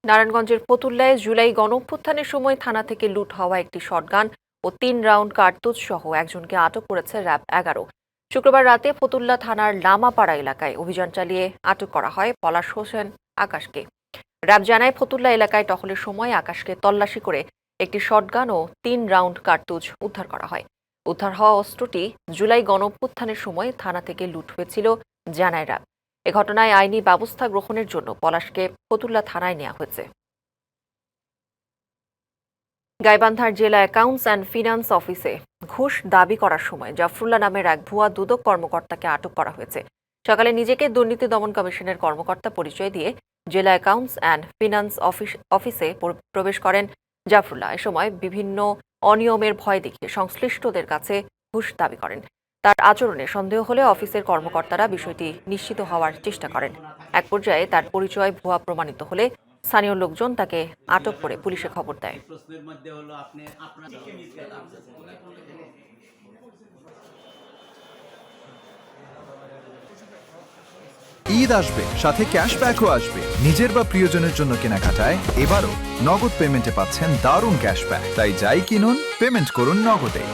নারায়ণগঞ্জের ফতুল্লায় জুলাই গণঅভ্যুত্থানের সময় থানা থেকে লুট হওয়া একটি শটগান ও ৩ রাউন্ড কার্তুজ সহ একজনকে আটক করেছে র্যাব ১১। শুক্রবার রাতে ফতুল্লা থানার লামাপাড়া এলাকায় অভিযান চালিয়ে আটক করা হয় পলাশ হোসেন আকাশকে। র্যাব জানায়, ফতুল্লা এলাকায় টহলের সময় আকাশকে তল্লাশি করে একটি শটগান ও ৩ রাউন্ড কার্তুজ উদ্ধার করা হয়। উদ্ধার হওয়া অস্ত্রটি জুলাই গণঅভ্যুত্থানের সময় থানা থেকে লুট হয়েছিল জানায় র্যাব। এ ঘটনায় আইনি ব্যবস্থা গ্রহণের জন্য পলাশকে ফতুল্লা থানায় নেওয়া হয়েছে। গাইবান্ধার জেলা অ্যাকাউন্টস অ্যান্ড ফিনান্স অফিসে ঘুষ দাবি করার সময় জাফরুল্লাহ নামের এক ভুয়া দুদক কর্মকর্তাকে আটক করা হয়েছে। সকালে নিজেকে দুর্নীতি দমন কমিশনের কর্মকর্তা পরিচয় দিয়ে জেলা অ্যাকাউন্টস অ্যান্ড ফিনান্স অফিসে প্রবেশ করেন জাফরুল্লাহ। এ সময় বিভিন্ন অনিয়মের ভয় দেখিয়ে সংশ্লিষ্টদের কাছে ঘুষ দাবি করেন। তার আচরণে সন্দেহ হলে অফিসের কর্মকর্তারা বিষয়টি নিশ্চিত হওয়ার চেষ্টা করেন। এক পর্যায়ে তার পরিচয় ভুয়া প্রমাণিত হলে স্থানীয় লোকজন তাকে আটক করে পুলিশে খবর দেয়। ঈদ আসবে, সাথে ক্যাশব্যাকও আসবে। নিজের বা প্রিয়জনের জন্য কেনাকাটায় এবারও নগদ পেমেন্টে পাচ্ছেন দারুণ ক্যাশব্যাক। তাই যাই কিনুন, পেমেন্ট করুন নগদে।